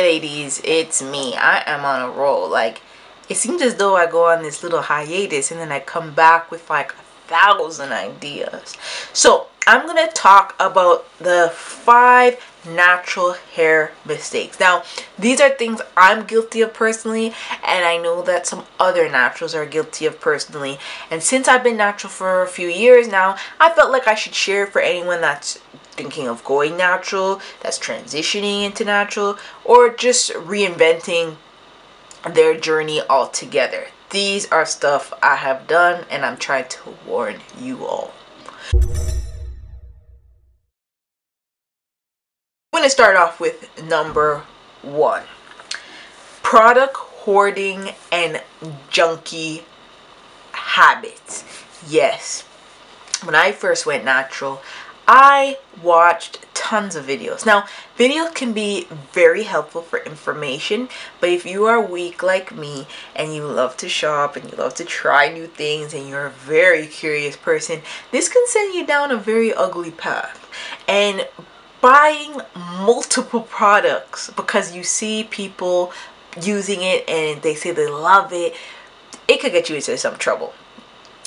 Ladies, it's me. I am on a roll. Like, it seems as though I go on this little hiatus and then I come back with like 1,000 ideas. So I'm gonna talk about the 5 natural hair mistakes. Now, these are things I'm guilty of personally, and I know that some other naturals are guilty of personally. And since I've been natural for a few years now, I felt like I should share it for anyone that's thinking of going natural, that's transitioning into natural, or just reinventing their journey altogether. These are stuff I have done, and I'm trying to warn you all. I'm going to start off with number 1. Product hoarding and junky habits. Yes, when I first went natural, I watched tons of videos. Now, videos can be very helpful for information, but if you are weak like me and you love to shop and you love to try new things and you're a very curious person, this can send you down a very ugly path. And buying multiple products because you see people using it and they say they love it, it could get you into some trouble.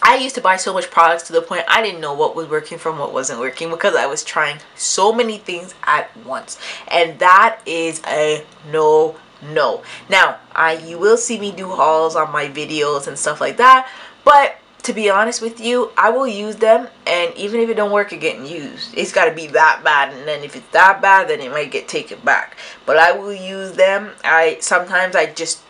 I used to buy so much products to the point I didn't know what was working from what wasn't working because I was trying so many things at once, and that is a no. Now, you will see me do hauls on my videos and stuff like that, but to be honest with you, I will use them, and even if it don't work, it's getting used. It's got to be that bad, and then if it's that bad, then it might get taken back. But I will use them. Sometimes I just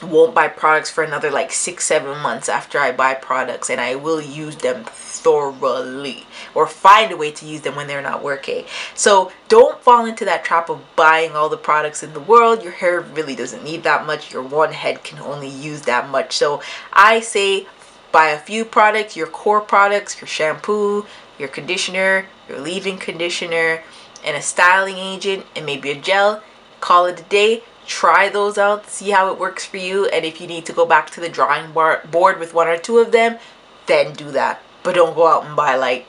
won't buy products for another like 6-7 months after I buy products, and I will use them thoroughly or find a way to use them when they're not working. So don't fall into that trap of buying all the products in the world. Your hair really doesn't need that much. Your one head can only use that much. So I say buy a few products, your core products, your shampoo, your conditioner, your leave-in conditioner, and a styling agent, and maybe a gel. Call it a day. Try those out, see how it works for you, and if you need to go back to the drawing board with 1 or 2 of them, then do that. But don't go out and buy like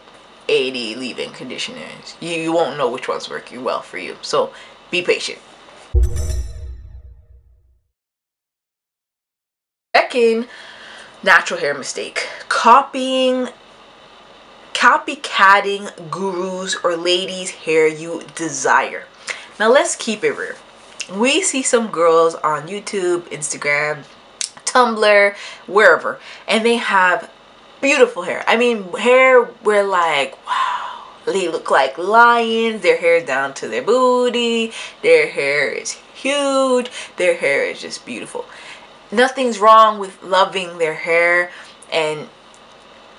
80 leave-in conditioners. You won't know which one's working well for you. So be patient. Second natural hair mistake: copycatting gurus or ladies' hair you desire. Now let's keep it real. We see some girls on YouTube, Instagram, Tumblr, wherever, and they have beautiful hair. I mean, hair we're like, wow, they look like lions. Their hair is down to their booty. Their hair is huge. Their hair is just beautiful. Nothing's wrong with loving their hair and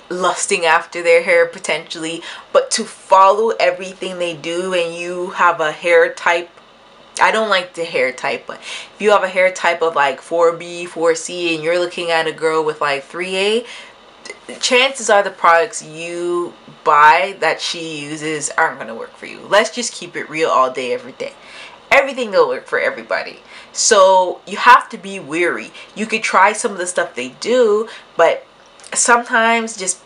lusting after their hair potentially, but to follow everything they do and you have a hair type, I don't like the hair type, but if you have a hair type of like 4B, 4C, and you're looking at a girl with like 3A, chances are the products you buy that she uses aren't going to work for you. Let's just keep it real all day, every day. Everything will work for everybody. So you have to be wary. You could try some of the stuff they do, but sometimes just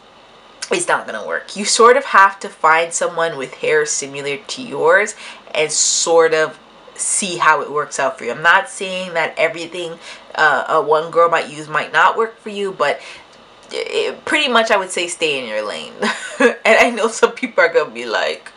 it's not going to work. You sort of have to find someone with hair similar to yours and sort of see how it works out for you. I'm not saying that everything one girl might use might not work for you, but pretty much I would say stay in your lane. And I know some people are gonna be like,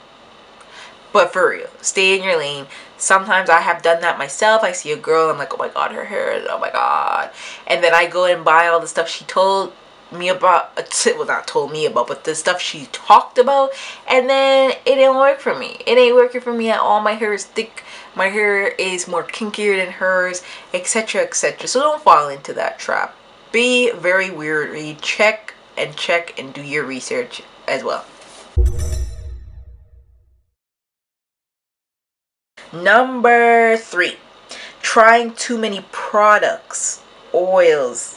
but for real, stay in your lane. Sometimes I have done that myself. I see a girl, I'm like, oh my god, her hair, oh my god, and then I go and buy all the stuff she told me about, well, not told me about, but the stuff she talked about, and then it didn't work for me. It ain't working for me at all. My hair is thick, my hair is more kinkier than hers, etc, etc. So don't fall into that trap. Be very wary. Check and do your research as well. Number 3, trying too many products, oils,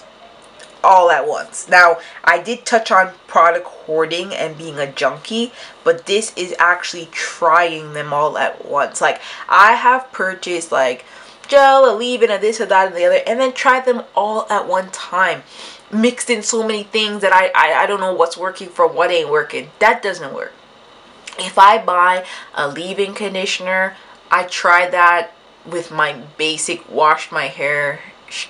all at once. Now, I did touch on product hoarding and being a junkie, but this is actually trying them all at once. Like, I have purchased like gel, a leave-in, a this, a that, and the other, and then tried them all at one time. Mixed in so many things that I don't know what's working from what ain't working. That doesn't work. If I buy a leave-in conditioner, I try that with my basic wash my hair,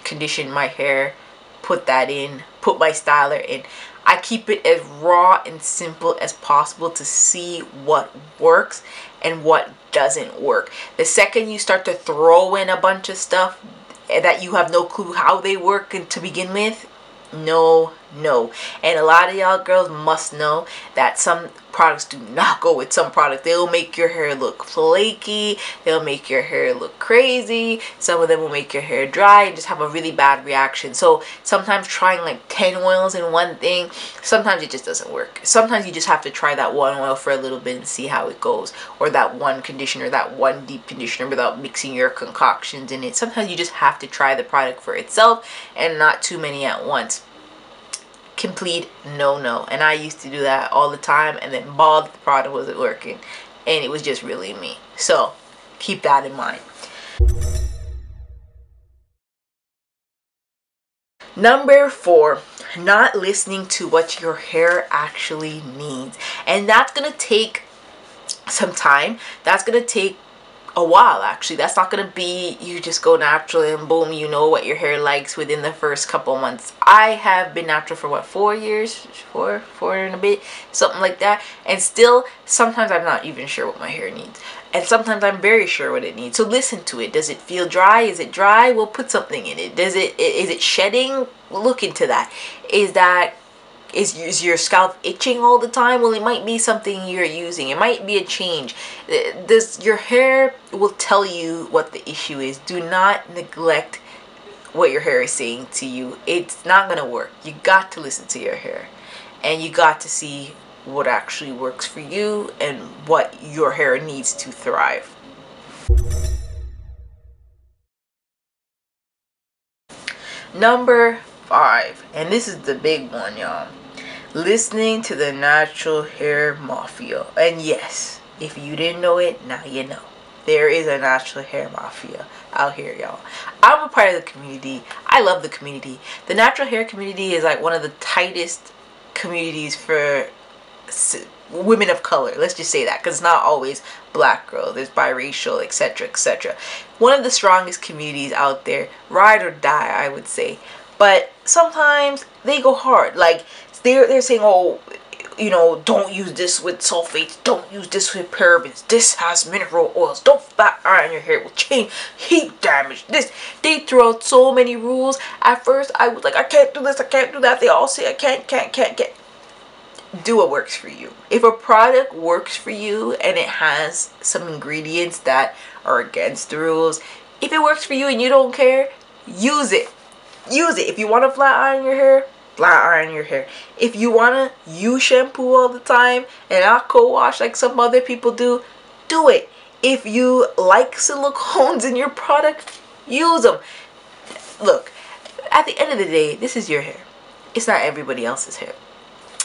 condition my hair, put that in, put my styler in. I keep it as raw and simple as possible to see what works and what doesn't work. The second you start to throw in a bunch of stuff that you have no clue how they work and to begin with, no. And a lot of y'all girls must know that some products do not go with some products. They'll make your hair look flaky, they'll make your hair look crazy, some of them will make your hair dry and just have a really bad reaction. So sometimes trying like 10 oils in one thing, sometimes it just doesn't work. Sometimes you just have to try that one oil for a little bit and see how it goes, or that one conditioner, that one deep conditioner, without mixing your concoctions in it. Sometimes you just have to try the product for itself and not too many at once. Complete no. And I used to do that all the time and then bawled the product wasn't working, and it was just really me. So keep that in mind. Number 4, not listening to what your hair actually needs. And that's gonna take some time. That's gonna take a while, actually. That's not gonna be you just go natural and boom, you know what your hair likes within the first couple months. I have been natural for what, 4 years, four and a bit, something like that, and still sometimes I'm not even sure what my hair needs, and sometimes I'm very sure what it needs. So listen to it. Does it feel dry? Is it dry? We'll put something in it. Is it shedding? We'll look into that. Is your scalp itching all the time? Well, it might be something you're using. It might be a change. Your hair will tell you what the issue is. Do not neglect what your hair is saying to you. It's not gonna work. You got to listen to your hair, and you got to see what actually works for you and what your hair needs to thrive. Number 5, and this is the big one, y'all. Listening to the natural hair mafia. And yes, if you didn't know it, now you know. There is a natural hair mafia out here, y'all. I'm a part of the community. I love the community. The natural hair community is like one of the tightest communities for women of color. Let's just say that, because it's not always black girl. There's biracial, etc., etc. One of the strongest communities out there. Ride or die, I would say. But sometimes they go hard. Like they're saying, oh, you know, don't use this with sulfates, don't use this with parabens, this has mineral oils, don't flat iron your hair, will change heat damage, this. They throw out so many rules. At first I was like, I can't do this, I can't do that. They all say I can't. Do what works for you. If a product works for you and it has some ingredients that are against the rules, if it works for you and you don't care, use it. Use it. If you want to flat iron your hair, flat iron your hair. If you want to use shampoo all the time and not co-wash like some other people do it. If you like silicones in your product, use them. Look, at the end of the day, this is your hair. It's not everybody else's hair.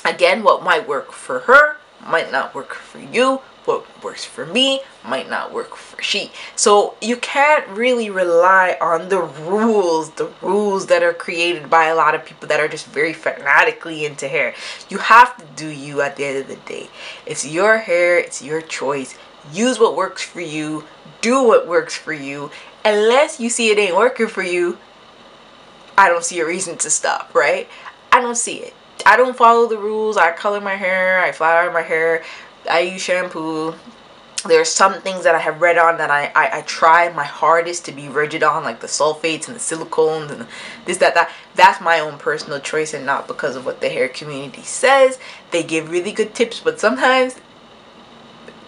Again, what might work for her might not work for you. What works for me might not work for she. So you can't really rely on the rules that are created by a lot of people that are just very fanatically into hair. You have to do you at the end of the day. It's your hair, it's your choice. Use what works for you, do what works for you. Unless you see it ain't working for you, I don't see a reason to stop, right? I don't see it. I don't follow the rules. I color my hair, I flat iron my hair, I use shampoo. There are some things that I have read on that I try my hardest to be rigid on, like the sulfates and the silicones and this, that. That's my own personal choice and not because of what the hair community says. They give really good tips, but sometimes,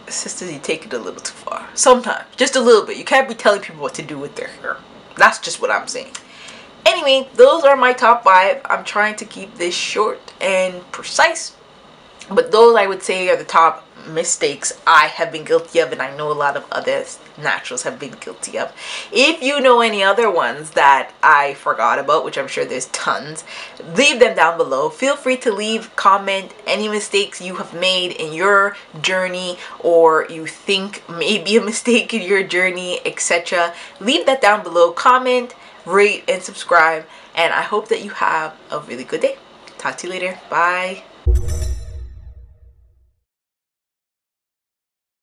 sisters, you take it a little too far. Sometimes, just a little bit. You can't be telling people what to do with their hair. That's just what I'm saying. Anyway, those are my top 5. I'm trying to keep this short and precise, but those I would say are the top mistakes I have been guilty of, and I know a lot of other naturals have been guilty of. If you know any other ones that I forgot about, which I'm sure there's tons, leave them down below. Feel free to leave, comment any mistakes you have made in your journey, or you think may be a mistake in your journey, etc. Leave that down below. Comment, rate, and subscribe, and I hope that you have a really good day. Talk to you later. Bye.